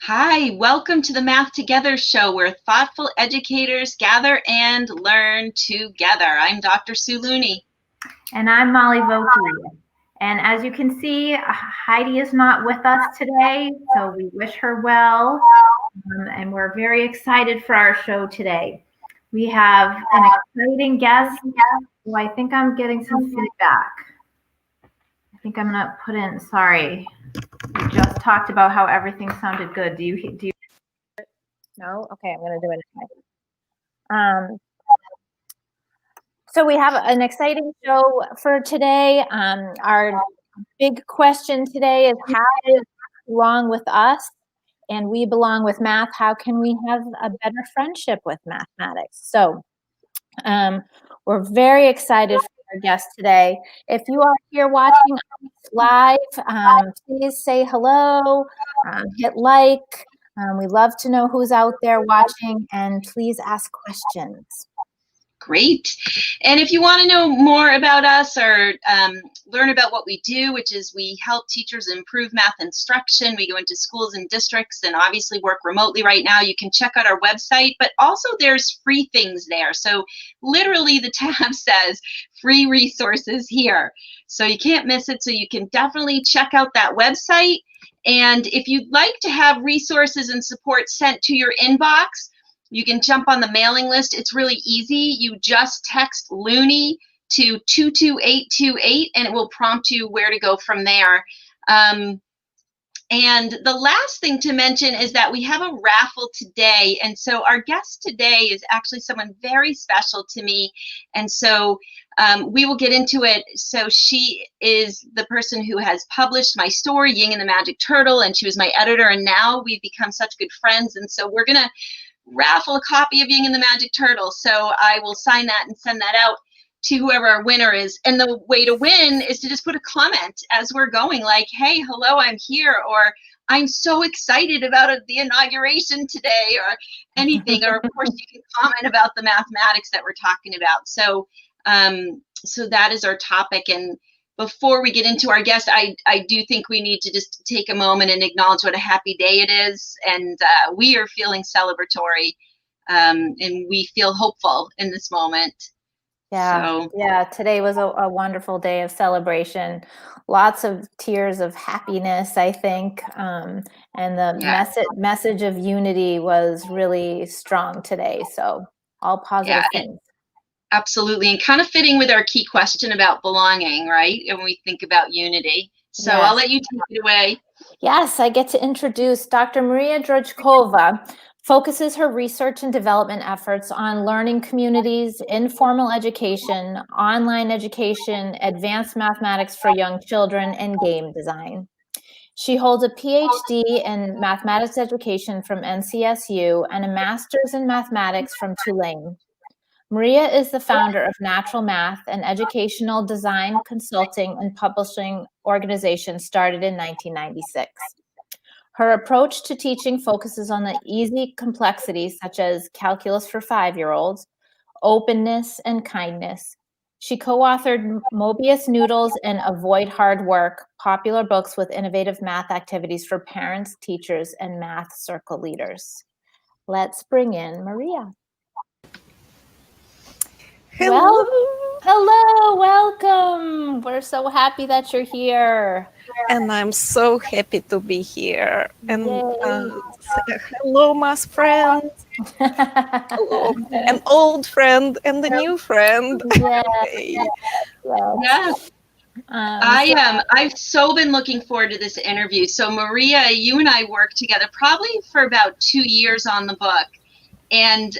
Hi, welcome to the Math Together show where thoughtful educators gather and learn together. I'm Dr. Sue Looney. And I'm Molly Vokey. And as you can see, Heidi is not with us today, so we wish her well. And we're very excited for our show today. We have an exciting guest. Oh, I think I'm getting some feedback. I think I'm gonna put in, sorry. We just talked about how everything sounded good. Do you no? Okay, I'm gonna do it anyway. So we have an exciting show for today. Our big question today is how to belong with us, and we belong with math. How can we have a better friendship with mathematics? So we're very excited for our guest today. If you are here watching us live, please say hello, hit like. We love to know who's out there watching, and please ask questions. Great. And if you want to know more about us or learn about what we do, which is we help teachers improve math instruction, we go into schools and districts and obviously work remotely right now, you can check out our website, but also there's free things there. So literally the tab says free resources here. So you can't miss it. So you can definitely check out that website. And if you'd like to have resources and support sent to your inbox, you can jump on the mailing list. It's really easy. You just text Looney to 22828 and it will prompt you where to go from there. And the last thing to mention is that we have a raffle today. And so our guest today is actually someone very special to me. And so we will get into it. So she is the person who has published my story, Ying and the Magic Turtle, and she was my editor. And now we've become such good friends. And so we're going to raffle a copy of Ying and the Magic Turtle. So I will sign that and send that out to whoever our winner is. And the way to win is to just put a comment as we're going, like, hey, hello, I'm here, or I'm so excited about the inauguration today, or anything. Or of course you can comment about the mathematics that we're talking about. So so that is our topic. And before we get into our guest, I do think we need to just take a moment and acknowledge what a happy day it is. And we are feeling celebratory and we feel hopeful in this moment. Yeah, today was a wonderful day of celebration. Lots of tears of happiness, I think. And the message of unity was really strong today. So all positive things. Absolutely. And kind of fitting with our key question about belonging, right? And we think about unity. So yes. I'll let you take it away. Yes, I get to introduce Dr. Maria Droujkova. Focuses her research and development efforts on learning communities, informal education, online education, advanced mathematics for young children, and game design. She holds a PhD in mathematics education from NCSU and a master's in mathematics from Tulane. Maria is the founder of Natural Math, an educational design, consulting, and publishing organization started in 1996. Her approach to teaching focuses on the easy complexities such as calculus for 5-year-olds, openness, and kindness. She co-authored Mobius Noodles and Avoid Hard Work, popular books with innovative math activities for parents, teachers, and math circle leaders. Let's bring in Maria. Hello. Hello, welcome. We're so happy that you're here. And I'm so happy to be here. And hello, math friend. Hello, an old friend and a new friend. Yes. I've so been looking forward to this interview. So Maria, you and I worked together probably for about 2 years on the book. And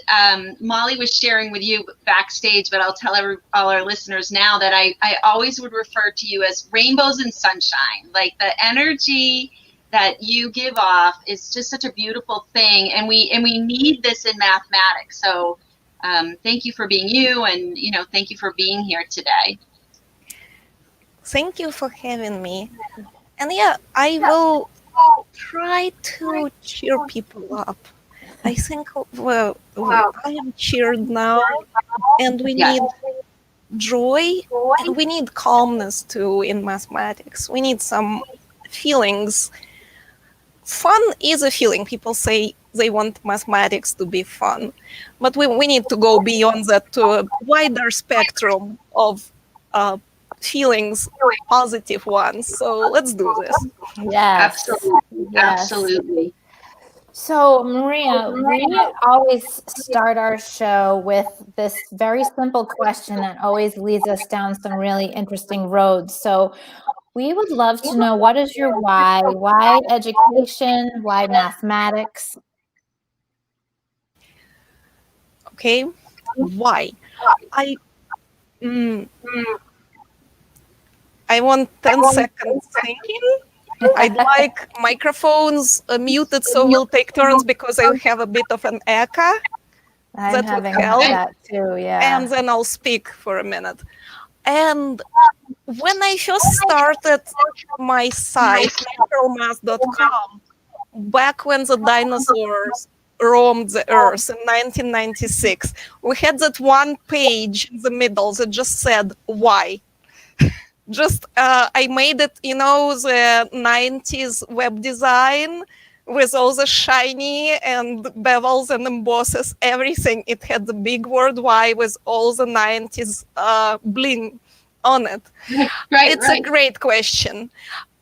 Molly was sharing with you backstage, but I'll tell all our listeners now that I always would refer to you as rainbows and sunshine. Like the energy that you give off is just such a beautiful thing, and we need this in mathematics. So thank you for being you, and thank you for being here today. Thank you for having me. And yeah, I will try to cheer people up. I think, well, I am cheered now, and we need joy, and we need calmness too in mathematics. We need some feelings, fun is a feeling. People say they want mathematics to be fun, but we need to go beyond that to a wider spectrum of feelings, positive ones. So let's do this. Yes. Absolutely. Yes. Absolutely. So, Maria, we always start our show with this very simple question that always leads us down some really interesting roads. So, we would love to know, what is your why? Why education? Why mathematics? Okay, why? I I want 10 seconds thinking. I'd like microphones muted so we'll take turns because I have a bit of an echo. I'm That would having help. that too, yeah. And then I'll speak for a minute. And when I first started my site, naturalmath.com, back when the dinosaurs roamed the earth in 1996, we had that one page in the middle that just said, why? Just I made it, you know, the 90s web design with all the shiny and bevels and embosses, everything. It had the big word why with all the 90s bling on it. Right, It's a great question.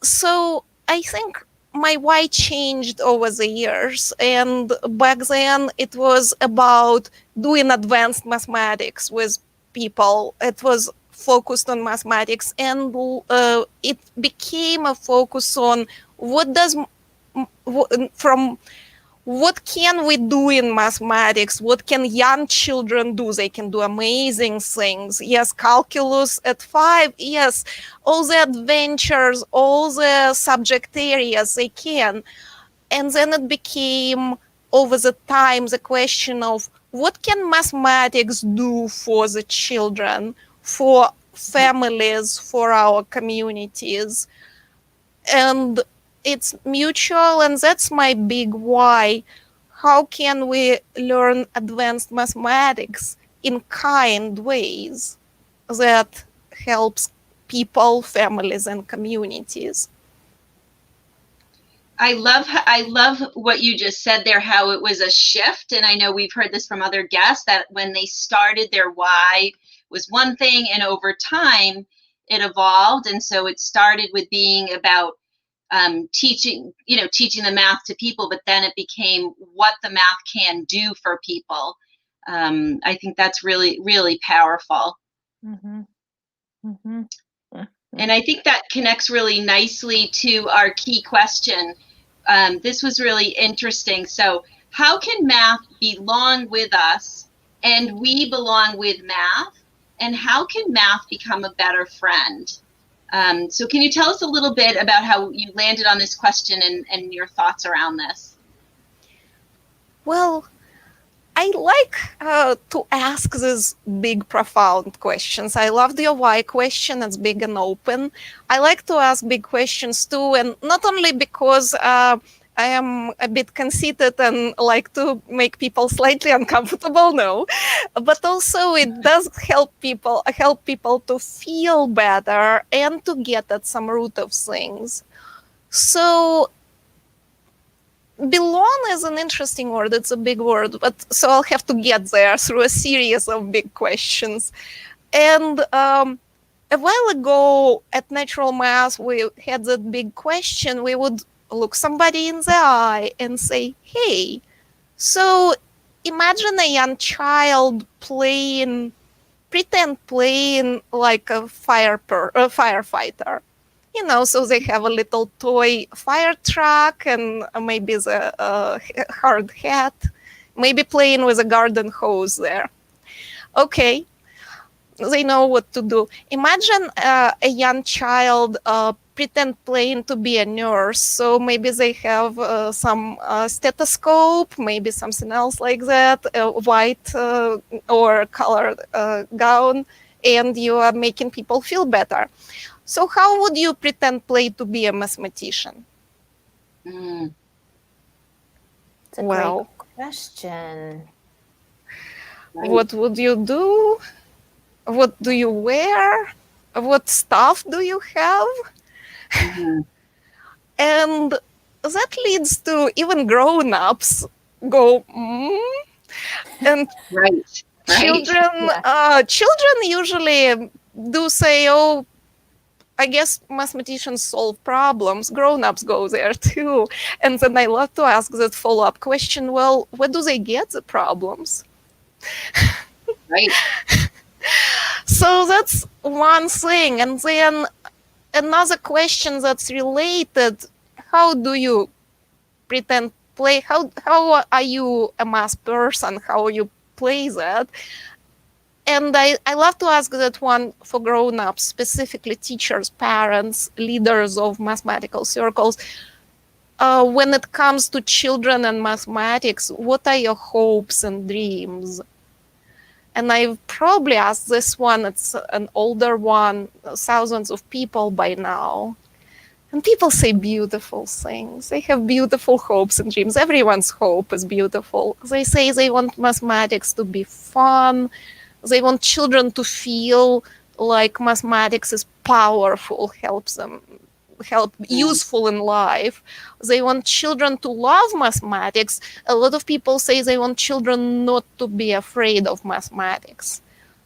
So I think my why changed over the years. And back then it was about doing advanced mathematics with people. It was focused on mathematics, and it became a focus on what can we do in mathematics? What can young children do? They can do amazing things. Yes, calculus at 5. Yes, all the adventures, all the subject areas they can. And then it became, over the time, the question of what can mathematics do for the children, for families, for our communities. And it's mutual, and that's my big why. How can we learn advanced mathematics in kind ways that helps people, families, and communities? I love what you just said there, how it was a shift. And I know we've heard this from other guests, that when they started, their why was one thing, and over time it evolved. And so it started with being about teaching the math to people, but then it became what the math can do for people. I think that's really, really powerful. Mm-hmm. Mm-hmm. And I think that connects really nicely to our key question. This was really interesting. So how can math belong with us and we belong with math? And how can math become a better friend? So can you tell us a little bit about how you landed on this question and your thoughts around this? Well, I like to ask these big, profound questions. I love your why question. It's big and open. I like to ask big questions too, and not only because I am a bit conceited and like to make people slightly uncomfortable, no, but also it does help people to feel better and to get at some root of things. So belong is an interesting word. It's a big word, but so I'll have to get there through a series of big questions. And a while ago at Natural Math, we had that big question. We would look somebody in the eye and say, hey, so imagine a young child pretend playing like a firefighter. You know, so they have a little toy fire truck and maybe the hard hat, maybe playing with a garden hose there. Okay, they know what to do. Imagine a young child pretend playing to be a nurse. So maybe they have some stethoscope, maybe something else like that, a white or colored gown, and you are making people feel better. So how would you pretend play to be a mathematician? It's a great question. What would you do? What do you wear? What stuff do you have? Mm-hmm. And that leads to even grown-ups go, and Right. children usually do say, oh, I guess mathematicians solve problems. Grown-ups go there too. And then I love to ask that follow-up question, well, where do they get the problems? Right. So that's one thing. And then another question that's related, how do you pretend play? How are you a math person? How you play that? And I love to ask that one for grown-ups, specifically teachers, parents, leaders of mathematical circles. When it comes to children and mathematics, what are your hopes and dreams? And I've probably asked this one, it's an older one, thousands of people by now. And people say beautiful things. They have beautiful hopes and dreams. Everyone's hope is beautiful. They say they want mathematics to be fun. They want children to feel like mathematics is powerful, useful in life. They want children to love mathematics. A lot of people say they want children not to be afraid of mathematics.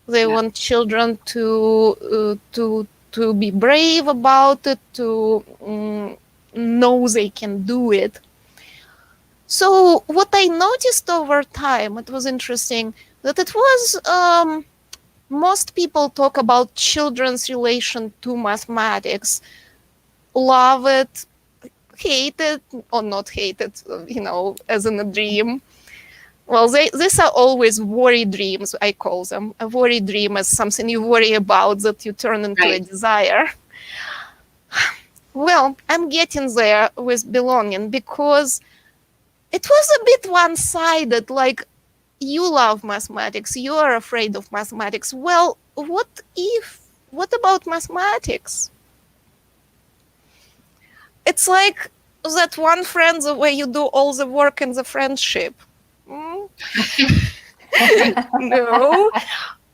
They want children to be brave about it, to know they can do it. So what I noticed over time, it was interesting, that it was most people talk about children's relation to mathematics, love it, hate it, or not hate it, as in a dream. Well, these are always worry dreams, I call them. A worry dream is something you worry about that you turn into a desire. Well, I'm getting there with belonging because it was a bit one-sided, like, you love mathematics, you are afraid of mathematics. Well, what about mathematics? It's like that one friend where you do all the work in the friendship. No.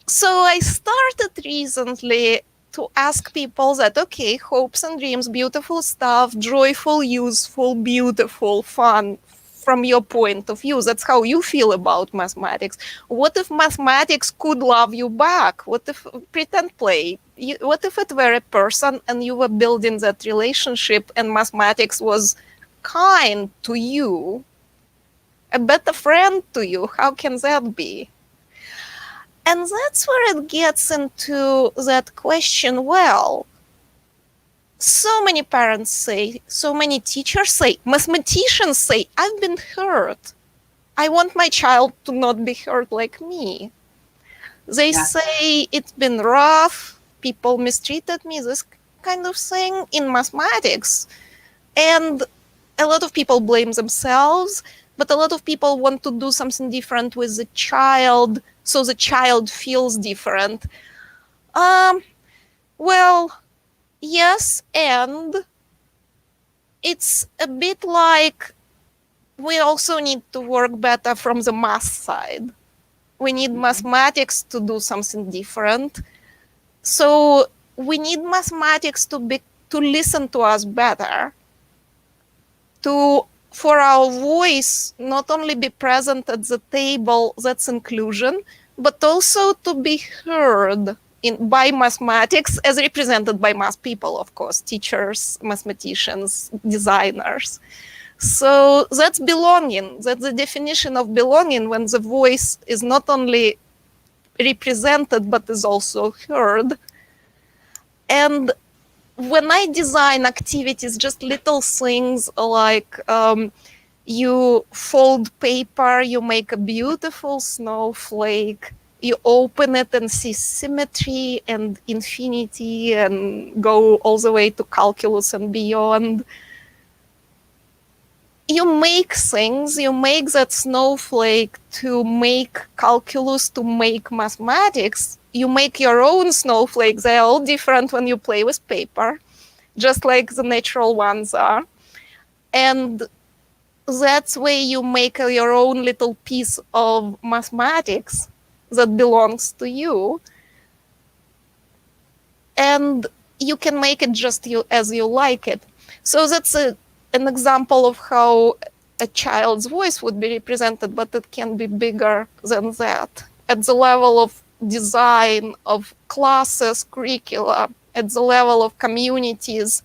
So I started recently to ask people that, okay, hopes and dreams, beautiful stuff, joyful, useful, beautiful, fun, from your point of view. That's how you feel about mathematics. What if mathematics could love you back? What if pretend play? What if it were a person and you were building that relationship and mathematics was kind to you, a better friend to you? How can that be? And that's where it gets into that question, well, so many parents say, so many teachers say, mathematicians say, I've been hurt. I want my child to not be hurt like me. They say it's been rough, people mistreated me, this kind of thing in mathematics. And a lot of people blame themselves, but a lot of people want to do something different with the child, so the child feels different. Well, yes, and it's a bit like we also need to work better from the math side. We need mathematics to do something different. So we need mathematics to listen to us better, for our voice not only be present at the table, that's inclusion, but also to be heard by mathematics as represented by math people, of course, teachers, mathematicians, designers. So that's belonging. That's the definition of belonging, when the voice is not only represented, but is also heard. And when I design activities, just little things like you fold paper, you make a beautiful snowflake, you open it and see symmetry and infinity and go all the way to calculus and beyond. You make things, you make that snowflake to make calculus, to make mathematics. You make your own snowflakes. They're all different when you play with paper, just like the natural ones are. And that's where you make your own little piece of mathematics that belongs to you. And you can make it just as you like it. So that's a an example of how a child's voice would be represented, but it can be bigger than that. At the level of design of classes, curricula, at the level of communities,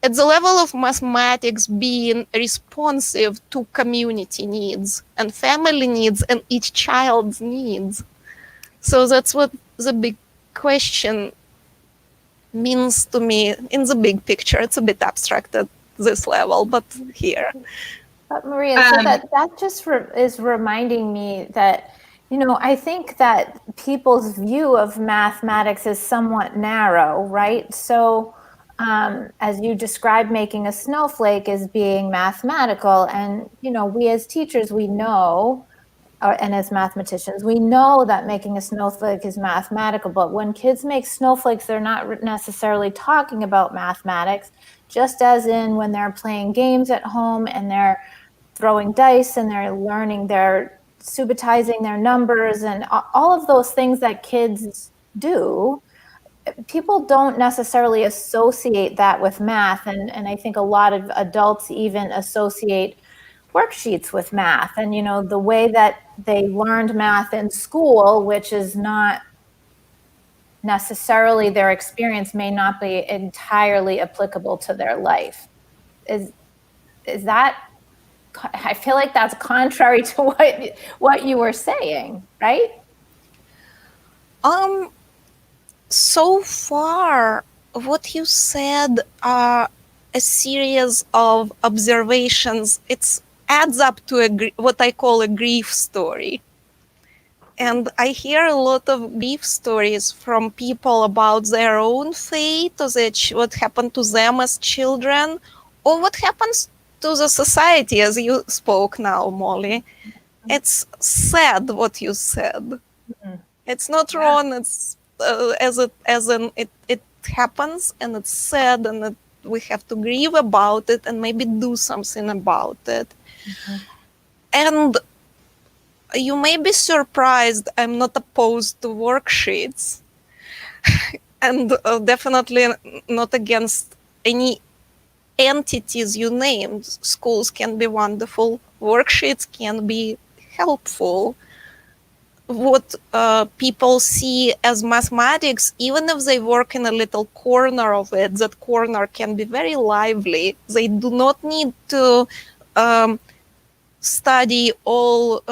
at the level of mathematics being responsive to community needs and family needs and each child's needs. So that's what the big question means to me in the big picture. It's a bit abstract at this level, but here. But Maria, so that just is reminding me that, you know, I think that people's view of mathematics is somewhat narrow, right? So as you described, making a snowflake as being mathematical, and, you know, we as teachers, we know, and as mathematicians, we know that making a snowflake is mathematical, but when kids make snowflakes, they're not necessarily talking about mathematics, just as in when they're playing games at home and they're throwing dice and they're learning, they're subitizing their numbers and all of those things that kids do. People don't necessarily associate that with math. And I think a lot of adults even associate worksheets with math. And, you know, the way that they learned math in school, which is not necessarily their experience, may not be entirely applicable to their life. Is that, I feel like that's contrary to what you were saying, right? So far, what you said are a series of observations. It adds up to what I call a grief story. And I hear a lot of grief stories from people about their own fate, or what happened to them as children, or what happens to the society, as you spoke now, Molly. It's sad what you said. Mm-hmm. It's not wrong. It's it happens, and it's sad, and we have to grieve about it and maybe do something about it. Mm-hmm. And you may be surprised, I'm not opposed to worksheets, and definitely not against any entities you named. Schools can be wonderful, worksheets can be helpful. What people see as mathematics, even if they work in a little corner of it, that corner can be very lively. They do not need to study all,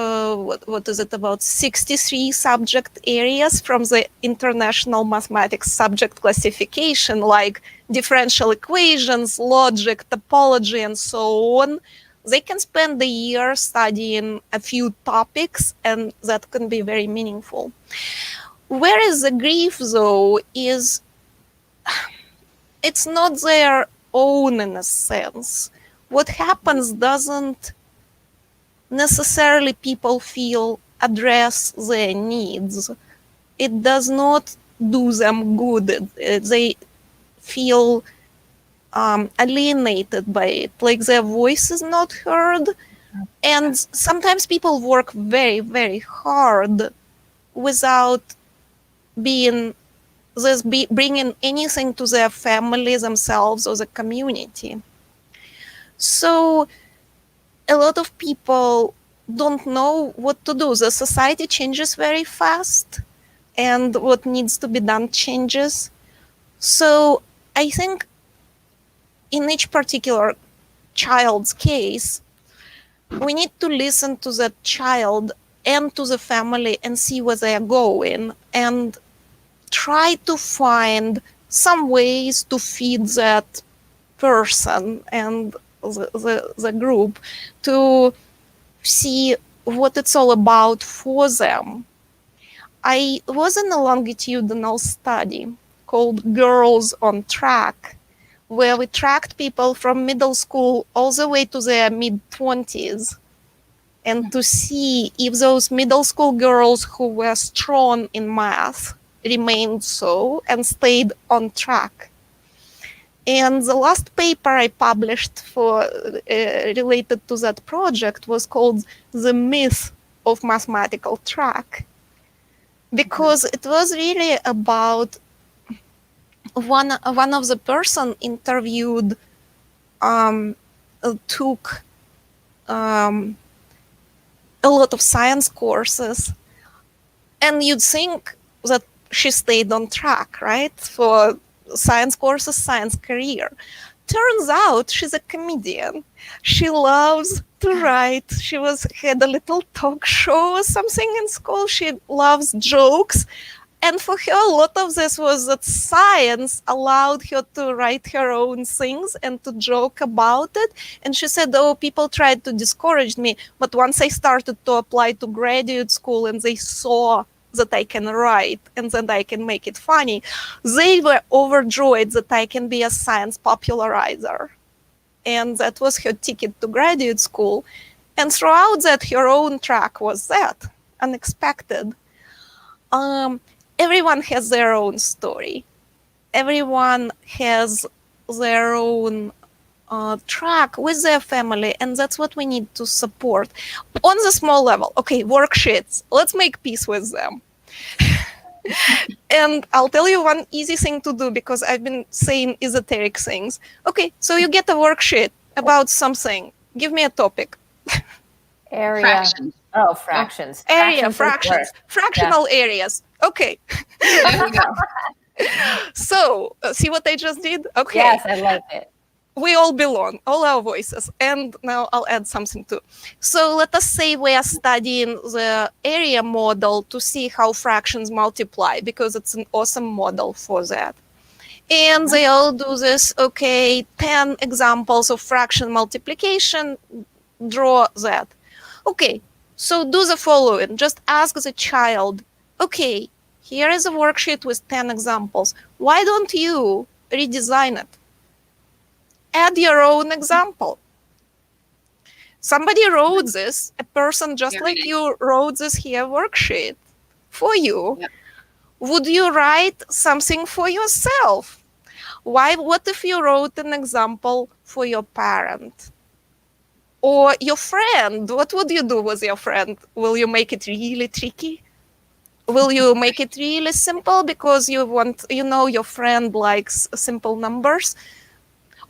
what is it, about 63 subject areas from the International Mathematics Subject Classification, like differential equations, logic, topology, and so on. They can spend a year studying a few topics, and that can be very meaningful. Whereas the grief, though, it's not their own in a sense. What happens doesn't necessarily people feel address their needs. It does not do them good. They feel alienated by it, like their voice is not heard. And sometimes people work very, very hard without bringing anything to their family, themselves, or the community. So a lot of people don't know what to do. The society changes very fast, and what needs to be done changes. So I think in each particular child's case, we need to listen to that child and to the family and see where they are going, and try to find some ways to feed that person and the group to see what it's all about for them. I was in a longitudinal study called Girls on Track, where we tracked people from middle school all the way to their mid-20s, and to see if those middle school girls who were strong in math remained so and stayed on track. And the last paper I published for related to that project was called "The Myth of Mathematical Track," because it was really about one of the person interviewed took um, a lot of science courses, and you'd think that she stayed on track, right, for science courses, science career. Turns out she's a comedian. She loves to write. She had a little talk show or something in school. She loves jokes. And for her, a lot of this was that science allowed her to write her own things and to joke about it. And she said, oh, people tried to discourage me. But once I started to apply to graduate school and they saw that I can write and that I can make it funny, they were overjoyed that I can be a science popularizer. And that was her ticket to graduate school. And throughout that, her own track was that, unexpected. Everyone has their own story. Everyone has their own track with their family, and that's what we need to support. On the small level, okay, worksheets, let's make peace with them. And I'll tell you one easy thing to do, because I've been saying esoteric things. Okay, so you get a worksheet about something. Give me a topic. Area. Fractions. Oh, fractions. Area, fractions. Fractional areas. Okay. There we go. So, see what I just did? Okay. Yes, I like it. We all belong, all our voices. And now I'll add something too. So let us say we are studying the area model to see how fractions multiply, because it's an awesome model for that. And they all do this, okay, 10 examples of fraction multiplication, draw that. Okay, so do the following. Just ask the child, okay, here is a worksheet with 10 examples. Why don't you redesign it? Add your own example. Somebody wrote this, a person just like you wrote this here worksheet for you. Yep. Would you write something for yourself? Why? What if you wrote an example for your parent? Or your friend? What would you do with your friend? Will you make it really tricky? Will you make it really simple because you want, you know, your friend likes simple numbers?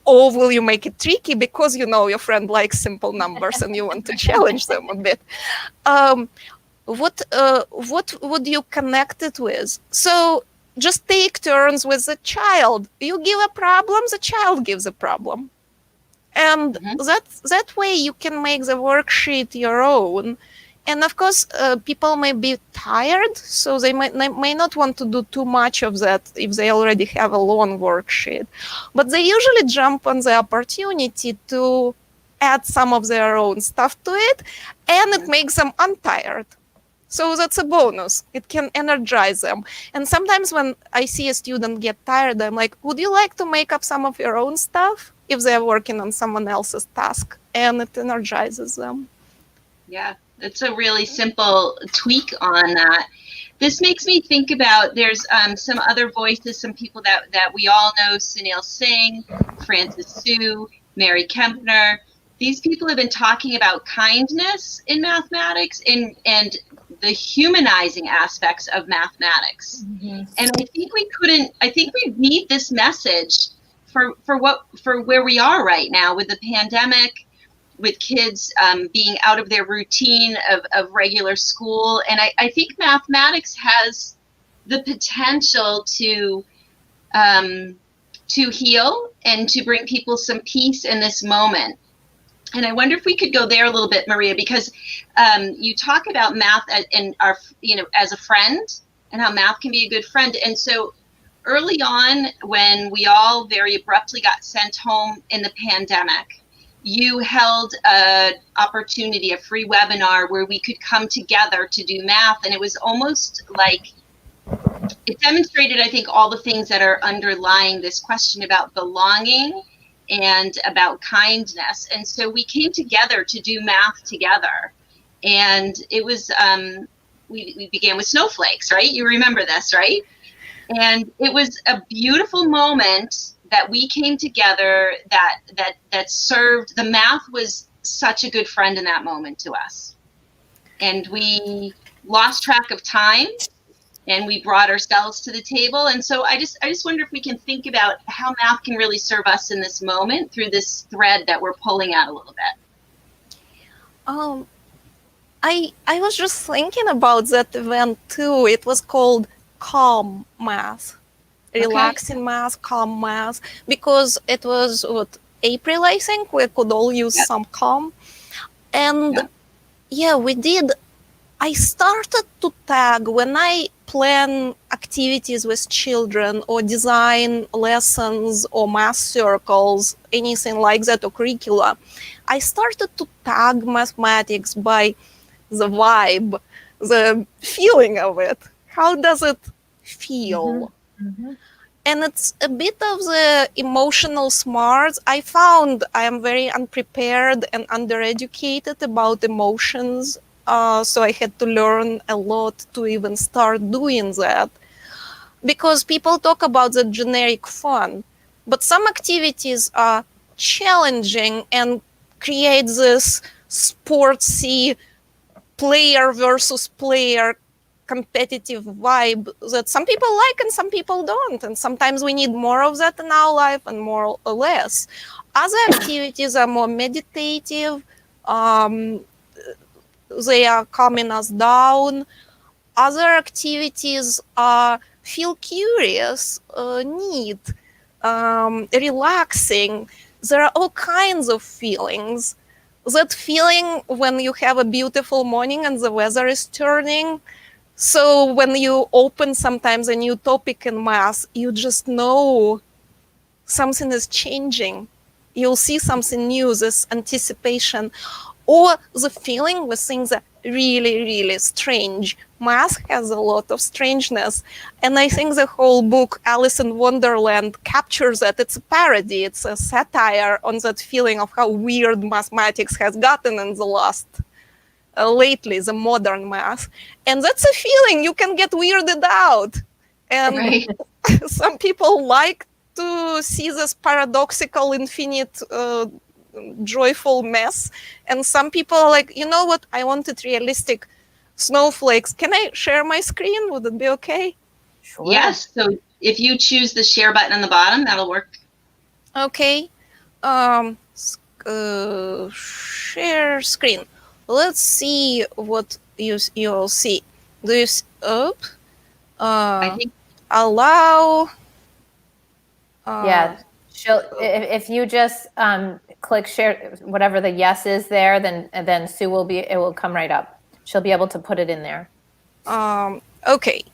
Or will you make it tricky because you know your friend likes simple numbers and you want to challenge them a bit? What would you connect it with? So just take turns with the child. You give a problem, the child gives a problem. And that way you can make the worksheet your own. And of course, people may be tired, so they may not want to do too much of that if they already have a long worksheet. But they usually jump on the opportunity to add some of their own stuff to it, and it makes them untired. So that's a bonus. It can energize them. And sometimes when I see a student get tired, I'm like, would you like to make up some of your own stuff if they're working on someone else's task? And it energizes them. Yeah. It's a really simple tweak on that. This makes me think about, there's some other voices, some people that we all know, Sunil Singh, Francis Su, Mary Kempner. These people have been talking about kindness in mathematics and the humanizing aspects of mathematics. Mm-hmm. And I think we need this message for where we are right now with the pandemic, with kids being out of their routine of regular school. And I think mathematics has the potential to heal and to bring people some peace in this moment. And I wonder if we could go there a little bit, Maria, because you talk about math as a friend and how math can be a good friend. And so early on, when we all very abruptly got sent home in the pandemic, you held an opportunity, a free webinar where we could come together to do math. And it was almost like it demonstrated, I think, all the things that are underlying this question about belonging and about kindness. And so we came together to do math together. And it was, we began with snowflakes, right? You remember this, right? And it was a beautiful moment that we came together, that served. The math was such a good friend in that moment to us. And we lost track of time and we brought ourselves to the table. And so I just wonder if we can think about how math can really serve us in this moment through this thread that we're pulling out a little bit. I was just thinking about that event too. It was called Calm Math, relaxing math, calm math, because it was April, I think. We could all use some calm, and yeah, we did. I started to tag when I plan activities with children or design lessons or math circles, anything like that, or curricula. I started to tag mathematics by the vibe, the feeling of it. How does it feel? Mm-hmm. And it's a bit of the emotional smarts. I found I am very unprepared and undereducated about emotions. So I had to learn a lot to even start doing that. Because people talk about the generic fun, but some activities are challenging and create this sportsy player versus player competitive vibe that some people like and some people don't. And sometimes we need more of that in our life and more or less. Other activities are more meditative. They are calming us down. Other activities are feel curious, neat, relaxing. There are all kinds of feelings. That feeling when you have a beautiful morning and the weather is turning. So when you open sometimes a new topic in math, you just know something is changing. You'll see something new, this anticipation. Or the feeling with things that really, really strange. Math has a lot of strangeness. And I think the whole book, Alice in Wonderland, captures that. It's a parody. It's a satire on that feeling of how weird mathematics has gotten in the last, lately, the modern math. And that's a feeling you can get weirded out. And some people like to see this paradoxical, infinite, joyful mess, and some people are like, you know what, I wanted realistic snowflakes. Can I share my screen? Would it be okay? Sure. Yes, so if you choose the share button on the bottom, that'll work. Okay. Share screen. Let's see what you'll see. Do you I think allow? Yeah, if you just click share, whatever the yes is there, then Sue it will come right up. She'll be able to put it in there. Okay.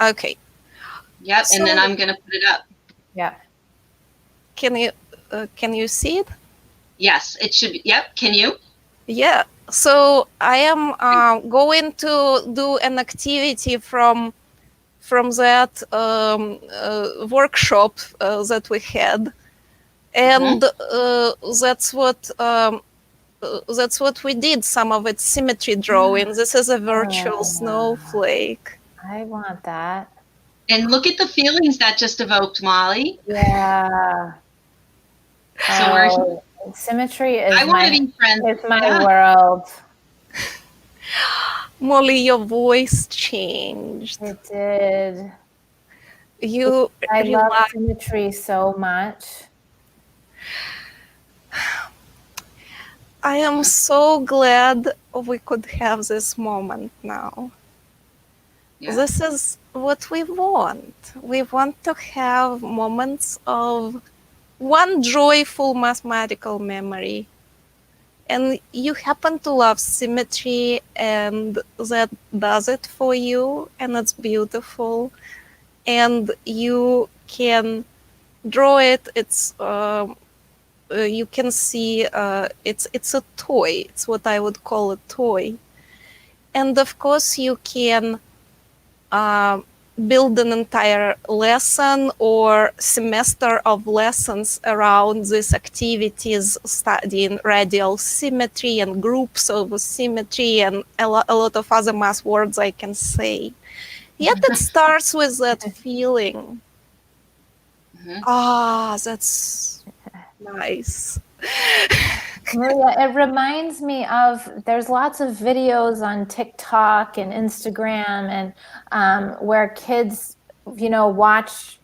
Okay. Yep, So, and then I'm going to put it up. Yeah. Can you see it? Yes, it should be. Yep, can you? Yeah. So I am going to do an activity from that workshop that we had, and that's what we did. Some of it symmetry drawing. This is a virtual snowflake. I want that. And look at the feelings that just evoked, Molly. Yeah. So symmetry is I want to be friends. It's my world. Molly, your voice changed. It did. I love symmetry so much. I am so glad we could have this moment now. Yeah. This is what we want. We want to have moments of one joyful mathematical memory. And you happen to love symmetry, and that does it for you, and it's beautiful. And you can draw it. It's you can see it's a toy. It's what I would call a toy. And of course, you can build an entire lesson or semester of lessons around these activities, studying radial symmetry and groups of symmetry and a lot of other math words I can say. Yet it starts with that feeling. That's nice. Maria, it reminds me of, there's lots of videos on TikTok and Instagram and where kids, watch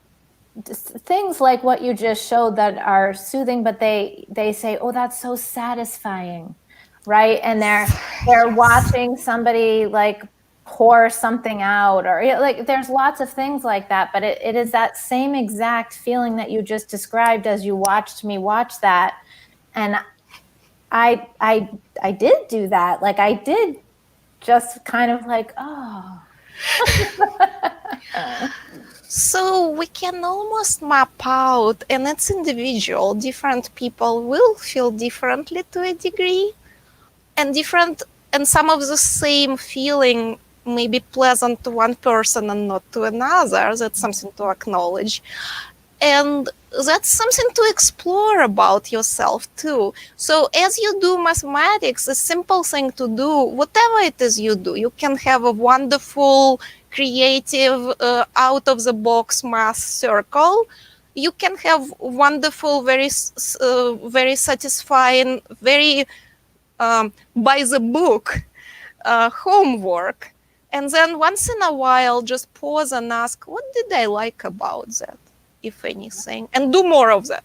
things like what you just showed that are soothing, but they say, oh, that's so satisfying, right? And they're watching somebody like pour something out, or like there's lots of things like that, but it is that same exact feeling that you just described as you watched me watch that. And I did do that. Like I did just kind of like, oh. So we can almost map out, and it's individual. Different people will feel differently to a degree, and some of the same feeling may be pleasant to one person and not to another. That's something to acknowledge. And that's something to explore about yourself too. So as you do mathematics, a simple thing to do, whatever it is you do, you can have a wonderful, creative, out-of-the-box math circle. You can have wonderful, very satisfying, very by the book homework. And then once in a while, just pause and ask, what did I like about that, if anything, and do more of that.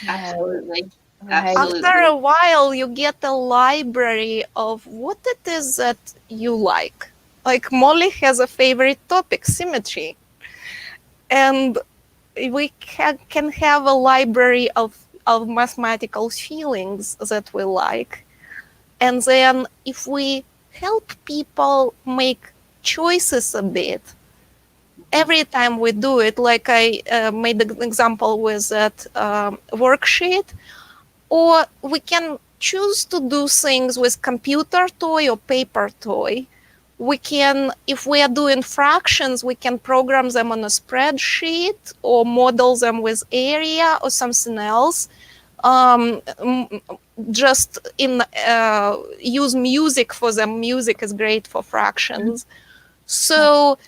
Absolutely. Right. Absolutely. After a while, you get a library of what it is that you like. Like Molly has a favorite topic, symmetry. And we can have a library of mathematical feelings that we like. And then if we help people make choices a bit, every time we do it, like I made an example with that worksheet, or we can choose to do things with computer toy or paper toy. We can, if we are doing fractions, we can program them on a spreadsheet or model them with area or something else. Just use music for them. Music is great for fractions. So,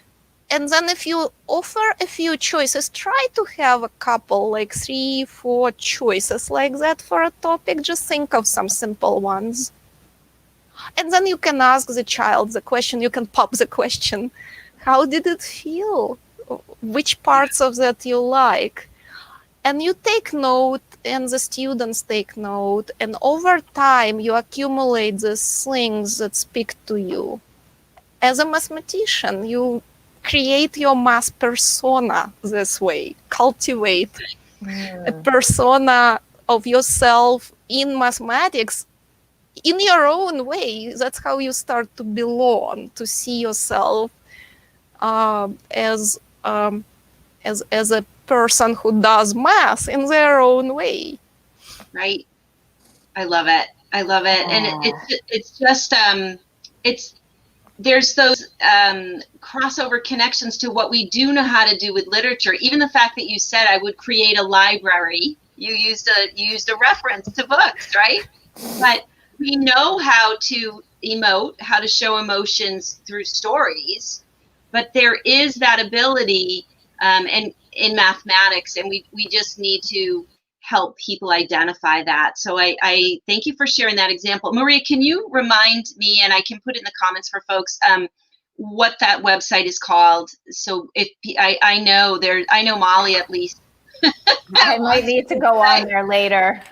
and then if you offer a few choices, try to have a couple, like 3-4 choices like that for a topic. Just think of some simple ones. And then you can ask the child the question, you can pop the question, how did it feel? Which parts of that you like? And you take note, and the students take note, and over time you accumulate these things that speak to you. As a mathematician, you create your math persona this way, cultivate a persona of yourself in mathematics in your own way. That's how you start to belong, to see yourself as a person who does math in their own way. Right. I love it. I love it. And it's just there's those crossover connections to what we do know how to do with literature. Even the fact that you said I would create a library, you used a reference to books, right? But we know how to emote, how to show emotions through stories, but there is that ability and in mathematics, and we just need to help people identify that. So I thank you for sharing that example. Maria, can you remind me, and I can put in the comments for folks, what that website is called? So if I know Molly at least. I might need to go on there later.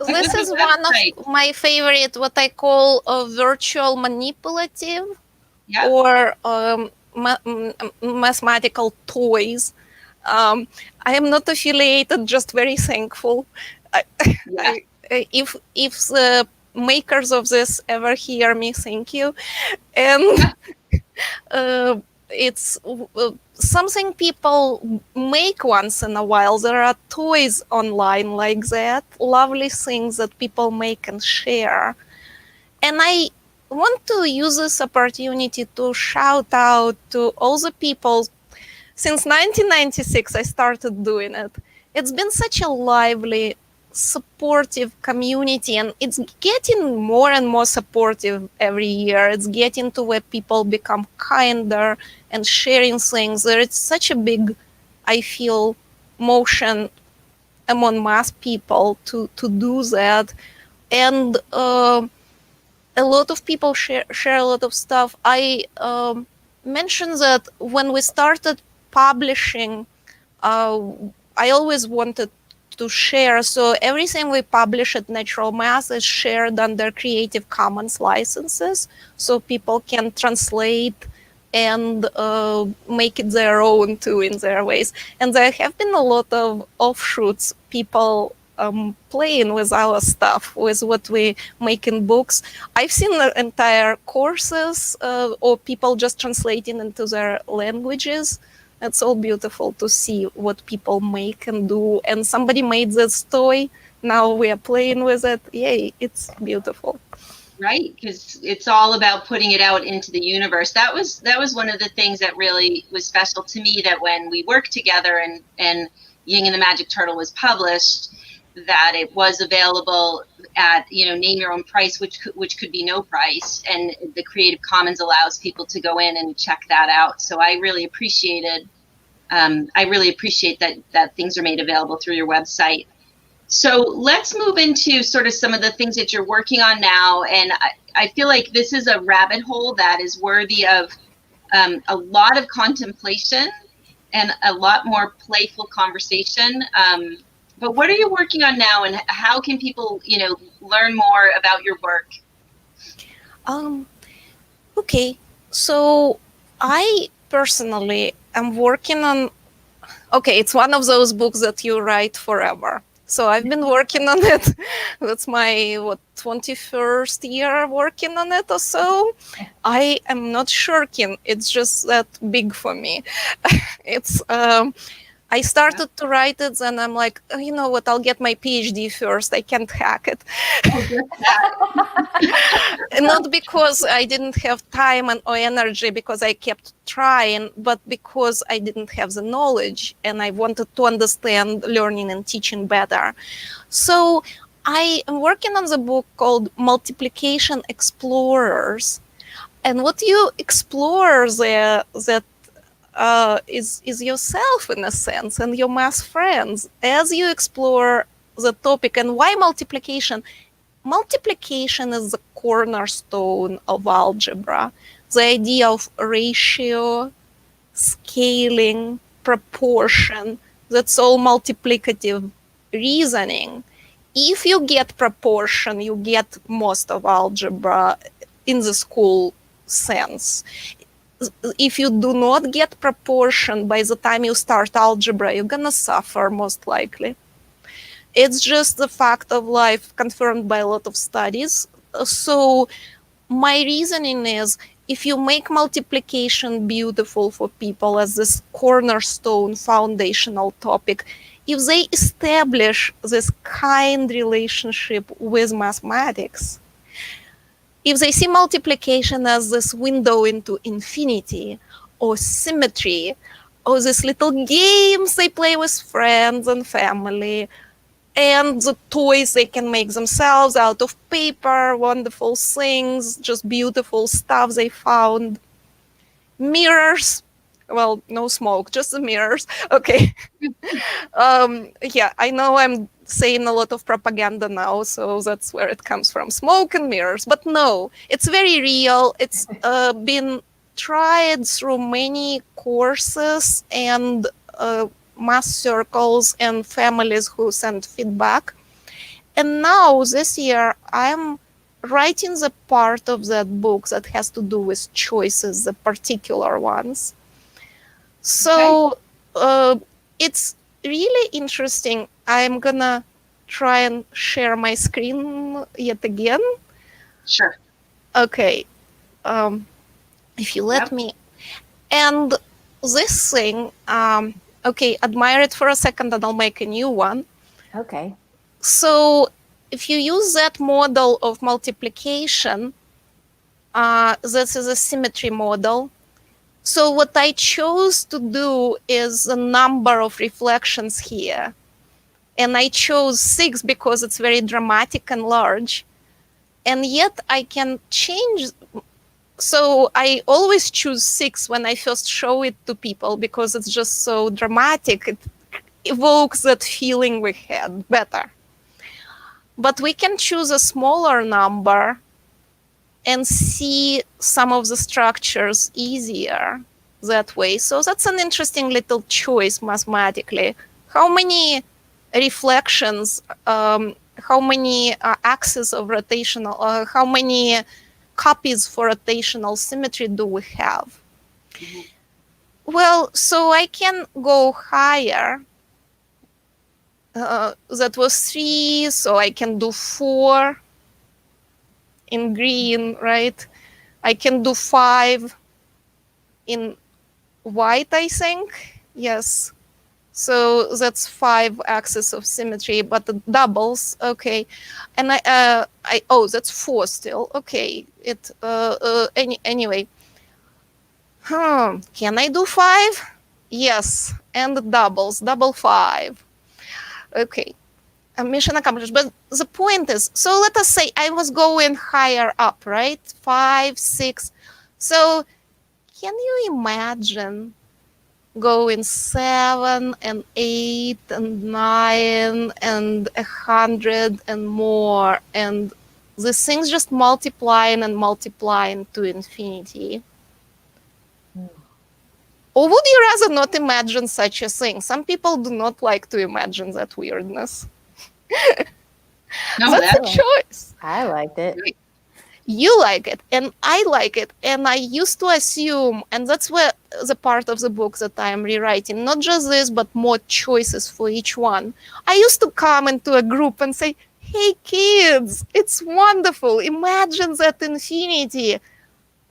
This is one of my favorite, what I call a virtual manipulative, or mathematical toys. I am not affiliated, just very thankful. If the makers of this ever hear me, thank you. And it's something people make once in a while. There are toys online like that, lovely things that people make and share. And I want to use this opportunity to shout out to all the people. Since 1996, I started doing it. It's been such a lively, supportive community, and it's getting more and more supportive every year. It's getting to where people become kinder and sharing things. There is such a big, I feel, motion among math people to do that. And a lot of people share a lot of stuff. I mentioned that when we started publishing, I always wanted to share. So everything we publish at Natural Math is shared under Creative Commons licenses, so people can translate and make it their own too in their ways. And there have been a lot of offshoots, people playing with our stuff, with what we make in books. I've seen entire courses or people just translating into their languages. It's all beautiful to see what people make and do. And somebody made this toy. Now we are playing with it. Yay, it's beautiful. Right, because it's all about putting it out into the universe. That was one of the things that really was special to me, that when we worked together and Ying and the Magic Turtle was published, that it was available at, name your own price, which could be no price, and the Creative Commons allows people to go in and check that out. So I really appreciate that things are made available through your website. So let's move into sort of some of the things that you're working on now. And I feel like this is a rabbit hole that is worthy of a lot of contemplation and a lot more playful conversation. But what are you working on now, and how can people, learn more about your work? Okay, so I personally am working on, it's one of those books that you write forever. So I've been working on it. That's my 21st year working on it or so. I am not shirking. It's just that big for me. It's I started to write it, and I'm like, oh, you know what? I'll get my PhD first. I can't hack it. Not because I didn't have time or energy, because I kept trying, but because I didn't have the knowledge, and I wanted to understand learning and teaching better. So I am working on the book called Multiplication Explorers. And what you explore there, that is yourself in a sense, and your math friends, as you explore the topic. And why multiplication? Multiplication is the cornerstone of algebra. The idea of ratio, scaling, proportion, that's all multiplicative reasoning. If you get proportion, you get most of algebra in the school sense. If you do not get proportion by the time you start algebra, you're gonna suffer most likely. It's just the fact of life, confirmed by a lot of studies. So my reasoning is, if you make multiplication beautiful for people as this cornerstone foundational topic, if they establish this kind relationship with mathematics, if they see multiplication as this window into infinity, or symmetry, or these little games they play with friends and family, and the toys they can make themselves out of paper, wonderful things, just beautiful stuff they found. Mirrors, well, no smoke, just the mirrors. Okay. Yeah, I know I'm saying a lot of propaganda now, so that's where it comes from, smoke and mirrors. But no, it's very real. It's been tried through many courses and math circles and families who send feedback. And now this year I'm writing the part of that book that has to do with choices, the particular ones. So it's really interesting. I'm gonna try and share my screen yet again. Sure. Okay. If you let me. And this thing, okay, admire it for a second and I'll make a new one. Okay. So if you use that model of multiplication, this is a symmetry model. So what I chose to do is a number of reflections here. And I chose 6 because it's very dramatic and large. And yet I can change. So I always choose 6 when I first show it to people because it's just so dramatic. evoke that feeling we had better. But we can choose a smaller number and see some of the structures easier that way. So that's an interesting little choice mathematically. How many reflections, how many axes of rotational, how many copies for rotational symmetry do we have? Mm-hmm. Well, so I can go higher. That was 3, so I can do 4 in green, right? I can do 5 in white, I think. Yes. So that's 5 axes of symmetry, but the doubles, okay. And oh, that's 4 still. Okay. Anyway. Can I do 5? Yes. And the doubles, double 5. Okay. Mission accomplished. But the point is, so let us say I was going higher up, right? 5, 6. So can you imagine going 7 and 8 and 9 and 100 and more, and these things just multiplying and multiplying to infinity? Or would you rather not imagine such a thing? Some people do not like to imagine that weirdness. No, that's a choice. I liked it. You like it, and I like it, and I used to assume, and that's where the part of the book that I am rewriting, not just this, but more choices for each one. I used to come into a group and say, hey kids, it's wonderful, imagine that infinity.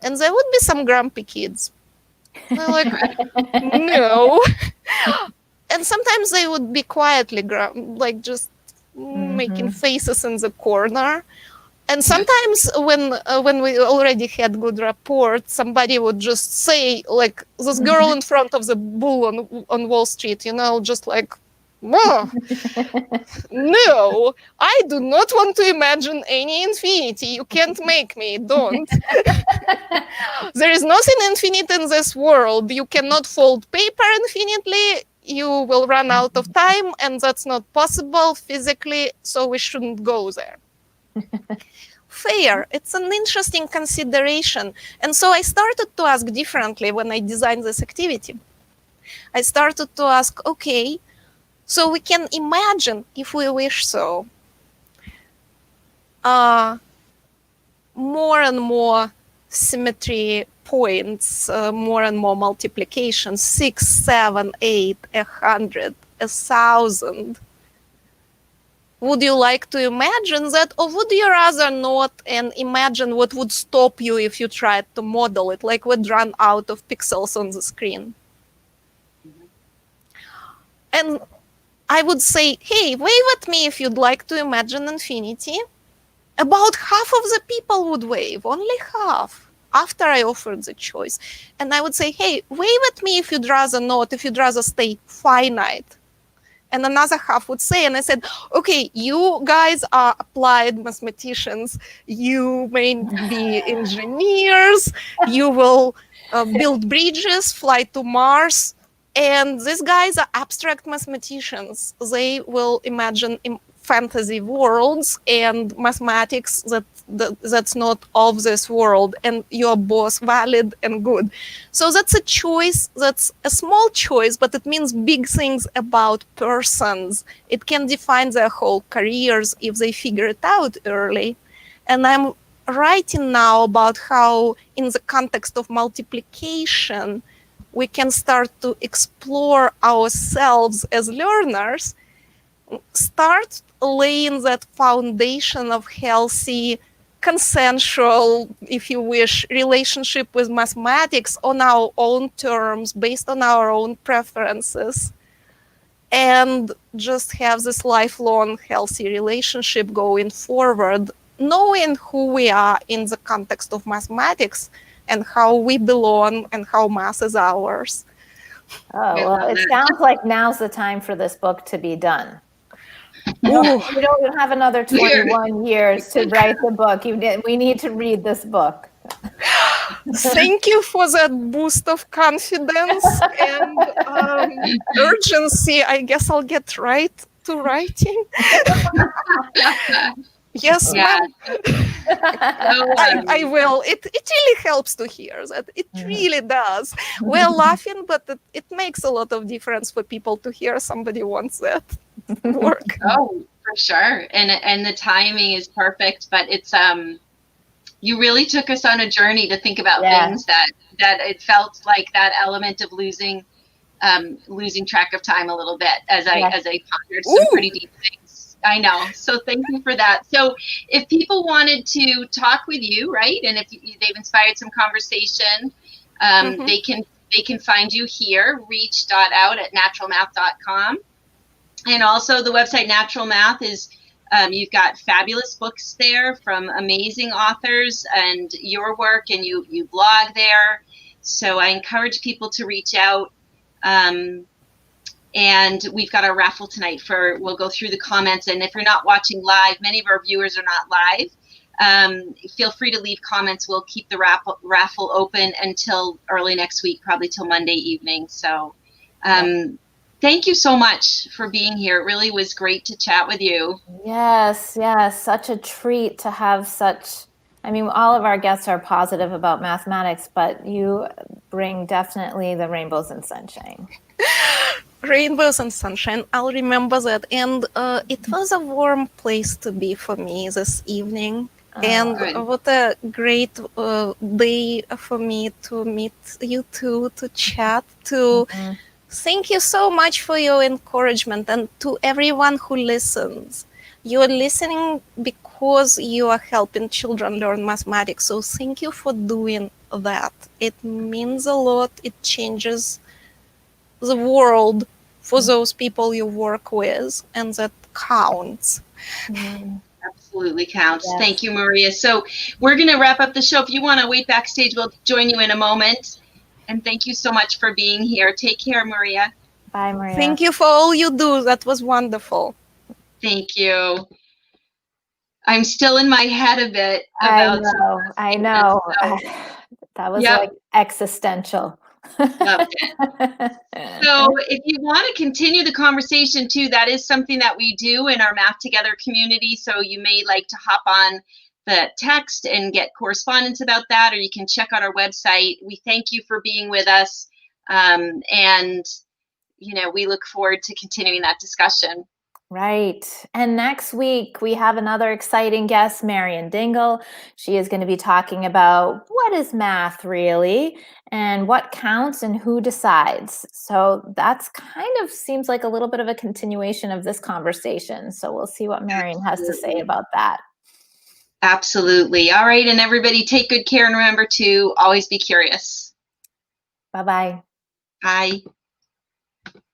And there would be some grumpy kids. They're like, no. And sometimes they would be quietly like just making faces in the corner. And sometimes when we already had good rapport, somebody would just say, like, this girl in front of the bull on Wall Street, just like, oh, no, I do not want to imagine any infinity. You can't make me, don't. There is nothing infinite in this world. You cannot fold paper infinitely. You will run out of time, and that's not possible physically, so we shouldn't go there. Fair. It's an interesting consideration. And so I started to ask differently when I designed this activity. I started to ask, okay, so we can imagine, if we wish so, more and more symmetry points, more and more multiplications, 6, 7, 8, 100, 1,000. Would you like to imagine that, or would you rather not and imagine what would stop you if you tried to model it, like we'd run out of pixels on the screen? And I would say, hey, wave at me if you'd like to imagine infinity. About half of the people would wave, only half, after I offered the choice. And I would say, hey, wave at me if you'd rather not, if you'd rather stay finite. And another half would say, and I said, okay, you guys are applied mathematicians. You may be engineers. You will build bridges, fly to Mars. And these guys are abstract mathematicians. They will imagine fantasy worlds and mathematics that's not of this world, and you're both valid and good. So that's a choice, that's a small choice, but it means big things about persons. It can define their whole careers if they figure it out early. And I'm writing now about how, in the context of multiplication, we can start to explore ourselves as learners, start laying that foundation of healthy, consensual, if you wish, relationship with mathematics on our own terms, based on our own preferences, and just have this lifelong healthy relationship going forward, knowing who we are in the context of mathematics and how we belong and how math is ours. Oh, well, it sounds like now's the time for this book to be done. You don't have another 21 years to write the book. We need to read this book. Thank you for that boost of confidence and urgency. I guess I'll get right to writing. Yes, Yeah. ma'am. So, I will. It really helps to hear that. It really does. We're laughing, but it makes a lot of difference for people to hear somebody wants that work. oh, for sure. And the timing is perfect, but it's you really took us on a journey to think about things that it felt like that element of losing track of time a little bit as I pondered some pretty deep things. I know. So thank you for that. So if people wanted to talk with you, right, and if they've inspired some conversation, they can find you here, reach.out@naturalmath.com. And also the website Natural Math is, you've got fabulous books there from amazing authors and your work, and you blog there. So I encourage people to reach out. And we've got our raffle tonight we'll go through the comments. And if you're not watching live, many of our viewers are not live. Feel free to leave comments. We'll keep the raffle open until early next week, probably till Monday evening. So thank you so much for being here. It really was great to chat with you. Yes, such a treat to have such, I mean, all of our guests are positive about mathematics, but you bring definitely the rainbows and sunshine. Rainbows and sunshine, I'll remember that. And it was a warm place to be for me this evening. And what a great day for me to meet you two, to chat, to thank you so much for your encouragement. And to everyone who listens, you're listening because you are helping children learn mathematics. So thank you for doing that. It means a lot. It changes the world for those people you work with, and that counts. Absolutely counts. Yes. Thank you, Maria. So we're going to wrap up the show. If you want to wait backstage, we'll join you in a moment. And thank you so much for being here. Take care, Maria. Bye, Maria. Thank you for all you do. That was wonderful. Thank you. I'm still in my head a bit about. I know. That was like existential. Loved it. So if you want to continue the conversation too, that is something that we do in our Math Together community. So you may like to hop on the text and get correspondence about that, or you can check out our website. We thank you for being with us. And, we look forward to continuing that discussion. Right. And next week, we have another exciting guest, Marian Dingle. She is going to be talking about what is math really, and what counts and who decides. So that's kind of seems like a little bit of a continuation of this conversation. So we'll see what Marian has to say about that. Absolutely. All right. And everybody take good care, and remember to always be curious. Bye-bye. Bye.